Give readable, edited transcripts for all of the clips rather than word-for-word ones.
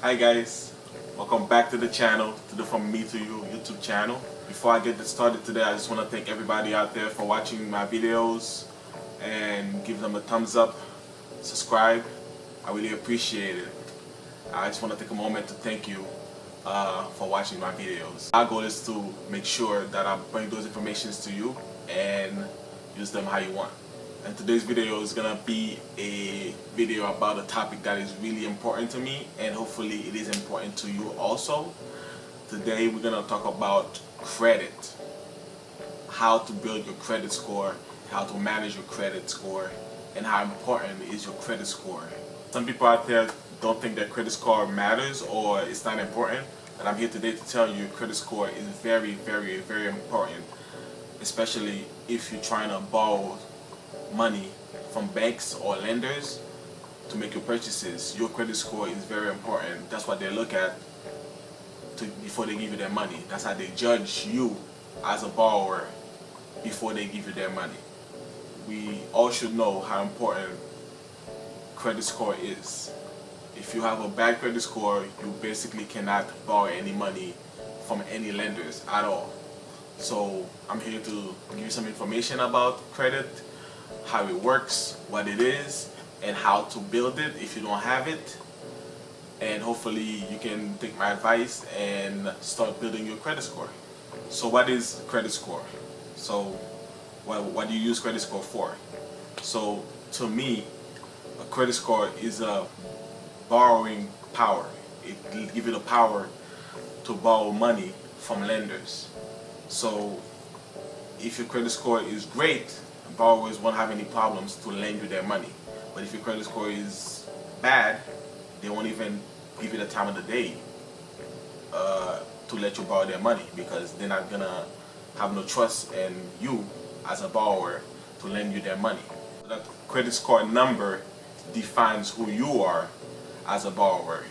Hi guys, welcome back to the channel, to the From Me to You YouTube channel. Before I get started today, I just want to thank everybody out there for watching my videos and give them a thumbs up, subscribe. I really appreciate it. I just want to take a moment to thank you for watching my videos. Our goal is to make sure that I bring those informations to you and use them how you want. And today's video is gonna be a video about a topic that is really important to me, and hopefully it is important to you also. Today we're gonna talk about credit, how to build your credit score, how to manage your credit score, and how important is your credit score. Some people out there don't think that credit score matters or it's not important, but I'm here today to tell you your credit score is very, very, very important, especially if you're trying to borrow money from banks or lenders to make your purchases. Your credit score is very important. That's what they look at before they give you their money. That's how they judge you as a borrower before they give you their money. We all should know how important credit score is. If you have a bad credit score, you basically cannot borrow any money from any lenders at all. So I'm here to give you some information about credit, how it works, what it is, and how to build it if you don't have it. And hopefully you can take my advice and start building your credit score. So what is credit score? So what do you use credit score for? So to me, a credit score is a borrowing power. It gives you the power to borrow money from lenders. So if your credit score is great, borrowers won't have any problems to lend you their money. But if your credit score is bad, they won't even give you the time of the day to let you borrow their money, because they're not gonna have no trust in you as a borrower to lend you their money. That credit score number defines who you are as a borrower.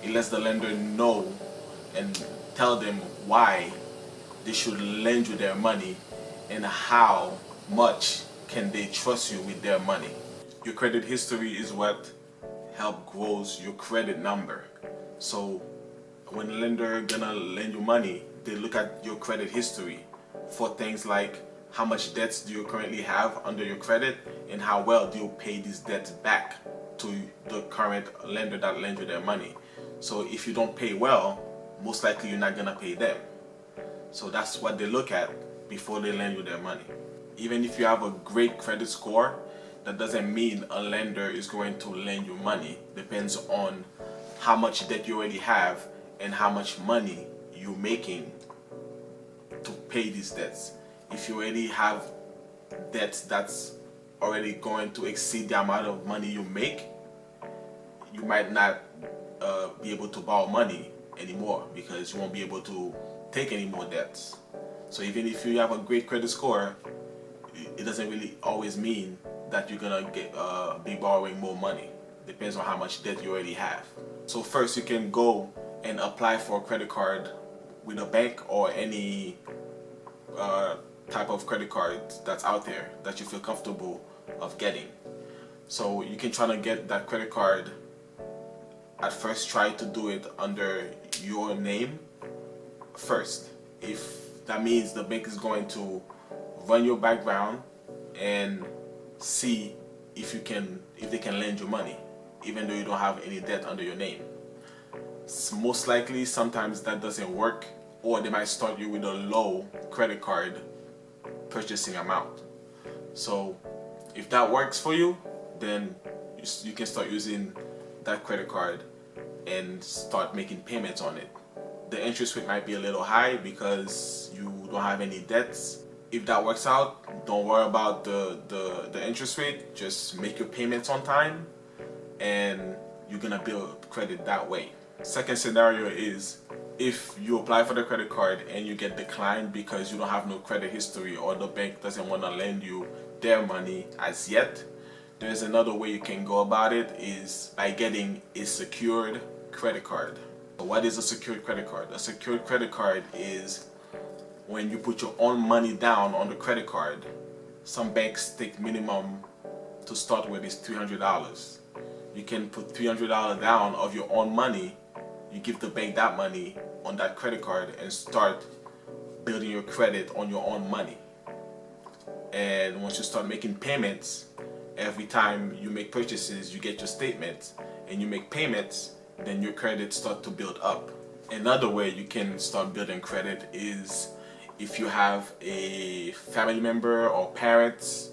It lets the lender know and tell them why they should lend you their money and how much can they trust you with their money. Your credit history is what help grows your credit number. So when a lender gonna lend you money, they look at your credit history for things like how much debts do you currently have under your credit, and how well do you pay these debts back to the current lender that lent you their money. So if you don't pay well, most likely you're not gonna pay them. So that's what they look at before they lend you their money. Even if you have a great credit score, that doesn't mean a lender is going to lend you money. Depends on how much debt you already have and how much money you're making to pay these debts. If you already have debts that's already going to exceed the amount of money you make, you might not be able to borrow money anymore, because you won't be able to take any more debts. So even if you have a great credit score, it doesn't really always mean that you're gonna be borrowing more money. Depends on how much debt you already have. So first, you can go and apply for a credit card with a bank or any type of credit card that's out there that you feel comfortable of getting. So you can try to get that credit card. At first, try to do it under your name first. If that means the bank is going to run your background and see if they can lend you money, even though you don't have any debt under your name. Most likely, sometimes that doesn't work, or they might start you with a low credit card purchasing amount. So if that works for you, then you can start using that credit card and start making payments on it. The interest rate might be a little high because you don't have any debts. If that works out, don't worry about the interest rate. Just make your payments on time and you're gonna build credit that way. Second scenario is if you apply for the credit card and you get declined because you don't have no credit history, or the bank doesn't want to lend you their money as yet. There's another way you can go about it, is by getting a secured credit card. What is a secured credit card? A secured credit card is when you put your own money down on the credit card. Some banks take minimum to start with is $300. You can put $300 down of your own money you give the bank that money on that credit card and start building your credit on your own money. And once you start making payments, every time you make purchases, you get your statements and you make payments, then your credit start to build up. Another way you can start building credit is if you have a family member or parents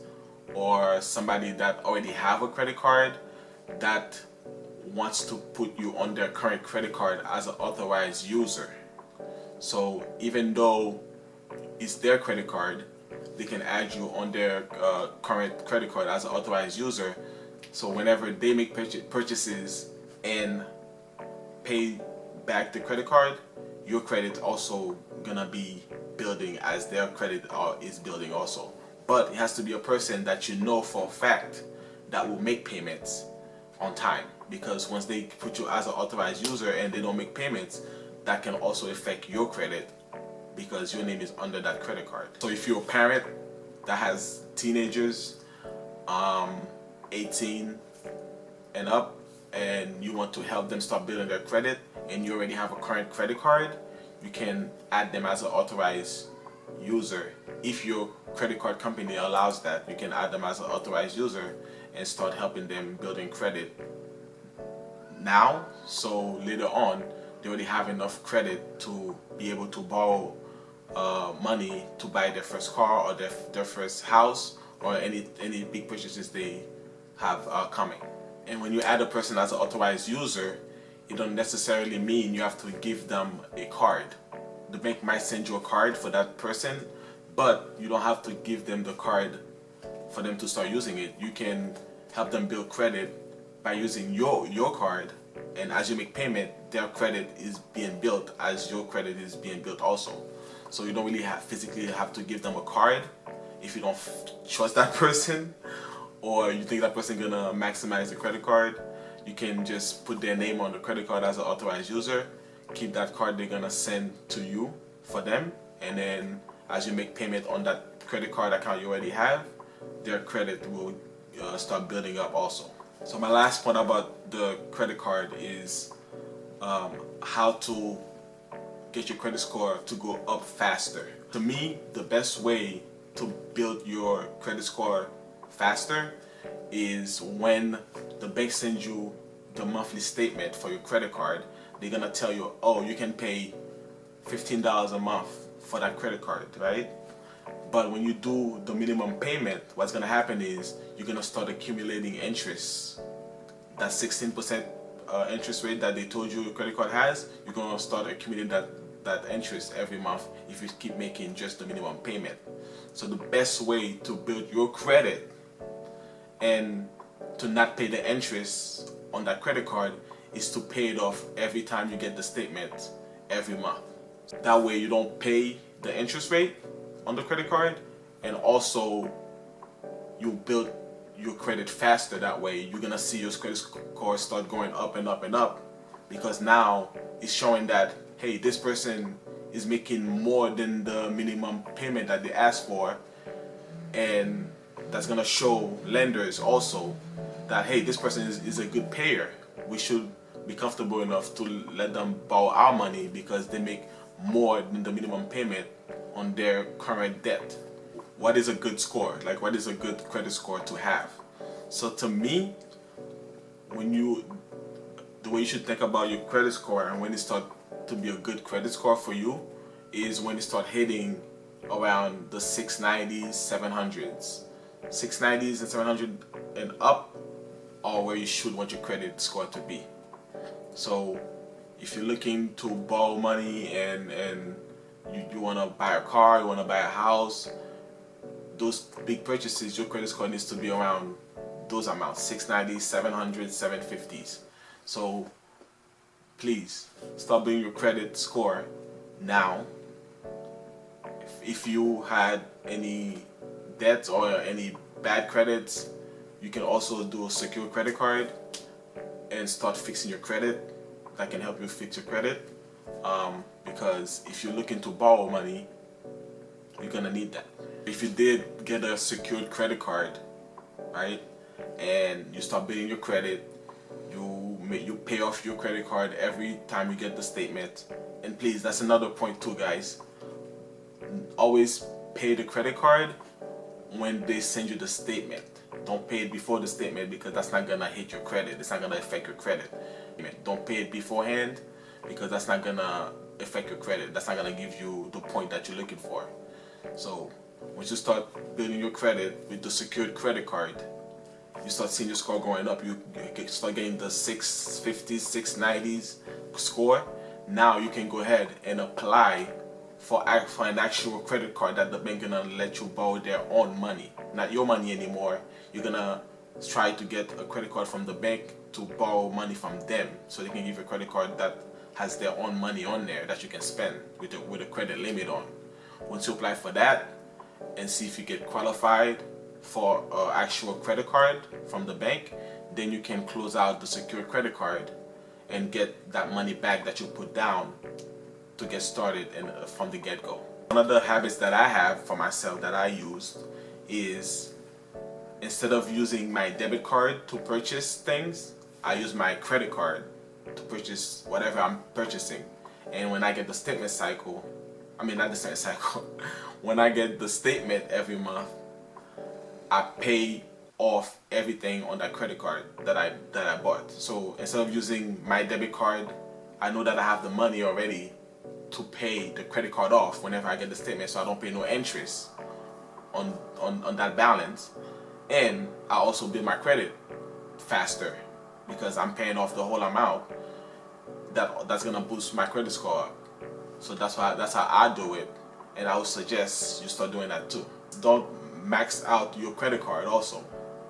or somebody that already have a credit card that wants to put you on their current credit card as an authorized user. So even though it's their credit card, they can add you on their current credit card as an authorized user. So whenever they make purchases and pay back the credit card, your credit also gonna be building as their credit is building also. But it has to be a person that you know for a fact that will make payments on time, because once they put you as an authorized user and they don't make payments, that can also affect your credit because your name is under that credit card. So if you're a parent that has teenagers 18 and up and you want to help them start building their credit and you already have a current credit card, you can add them as an authorized user. If your credit card company allows that, you can add them as an authorized user and start helping them building credit now, so later on they already have enough credit to be able to borrow money to buy their first car or their first house or any big purchases they have coming. And when you add a person as an authorized user, it don't necessarily mean you have to give them a card. The bank might send you a card for that person, but you don't have to give them the card for them to start using it. You can help them build credit by using your card, and as you make payment, their credit is being built as your credit is being built also. So you don't really physically have to give them a card if you don't trust that person or you think that person gonna maximize the credit card. You can just put their name on the credit card as an authorized user, keep that card they're gonna send to you for them, and then as you make payment on that credit card account you already have, their credit will start building up also. So my last point about the credit card is how to get your credit score to go up faster. To me, the best way to build your credit score faster is when the bank sends you the monthly statement for your credit card. They're gonna tell you, oh, you can pay $15 a month for that credit card, right? But when you do the minimum payment, what's gonna happen is you're gonna start accumulating interest. That 16% interest rate that they told you your credit card has, you're gonna start accumulating that interest every month if you keep making just the minimum payment. So the best way to build your credit and to not pay the interest on that credit card is to pay it off every time you get the statement every month. That way you don't pay the interest rate on the credit card, and also you build your credit faster. That way you're gonna see your credit score start going up and up and up, because now it's showing that, hey, this person is making more than the minimum payment that they asked for, and that's gonna show lenders also that, hey, this person is a good payer. We should be comfortable enough to let them borrow our money because they make more than the minimum payment on their current debt. What is a good score? Like, what is a good credit score to have? So to me, the way you should think about your credit score and when it starts to be a good credit score for you is when it start hitting around the 690s, 700s. 690s and 700 and up are where you should want your credit score to be. So if you're looking to borrow money and you want to buy a car, you want to buy a house, those big purchases, your credit score needs to be around those amounts, 690s, 700s, 750s. So please start building your credit score now. If you had any debts or any bad credits, you can also do a secure credit card and start fixing your credit. That can help you fix your credit, because if you're looking to borrow money, you're gonna need that. If you did get a secured credit card, right, and you start building your credit, you you pay off your credit card every time you get the statement. And please, that's another point too, guys. Always pay the credit card when they send you the statement. Don't pay it before the statement, because that's not gonna hit your credit. It's not gonna affect your credit. Don't pay it beforehand, because that's not gonna affect your credit. That's not gonna give you the point that you're looking for. So once you start building your credit with the secured credit card, you start seeing your score going up. You start getting the 650s, 690s score. Now you can go ahead and apply for an actual credit card that the bank gonna let you borrow their own money, not your money anymore. You're gonna try to get a credit card from the bank to borrow money from them, so they can give you a credit card that has their own money on there that you can spend with a credit limit on. Once you apply for that and see if you get qualified for an actual credit card from the bank, then you can close out the secured credit card and get that money back that you put down to get started and from the get-go. One of the habits that I have for myself that I use is, instead of using my debit card to purchase things, I use my credit card to purchase whatever I'm purchasing. And when I get the statement cycle, not the statement cycle, when I get the statement every month, I pay off everything on that credit card that I bought. So instead of using my debit card, I know that I have the money already to pay the credit card off whenever I get the statement, so I don't pay no interest on that balance. And I also build my credit faster because I'm paying off the whole amount. That's gonna boost my credit score up. So that's how I do it, and I would suggest you start doing that too. Don't max out your credit card also,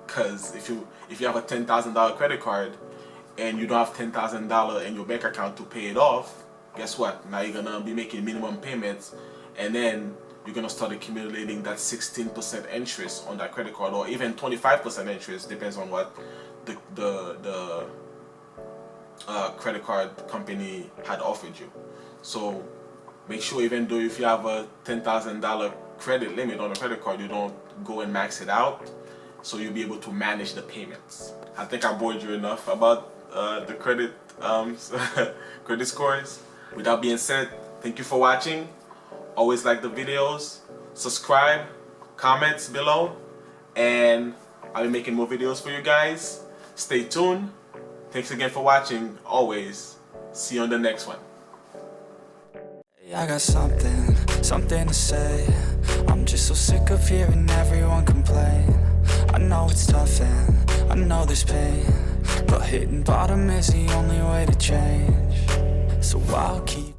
because if you have a $10,000 credit card and you don't have $10,000 in your bank account to pay it off, guess what? Now you're gonna be making minimum payments, and then you're gonna start accumulating that 16% interest on that credit card, or even 25% interest, depends on what the credit card company had offered you. So make sure, even though if you have a $10,000 credit limit on a credit card, you don't go and max it out, so you'll be able to manage the payments. I think I bored you enough about the credit credit scores. With that being said, thank you for watching. Always like the videos, subscribe, comments below, and I'll be making more videos for you guys. Stay tuned. Thanks again for watching. Always see you on the next one. I got something to say. I'm just so sick of hearing everyone complain. I know it's tough and I know there's pain, but hitting bottom is the only way to change. So I'll keep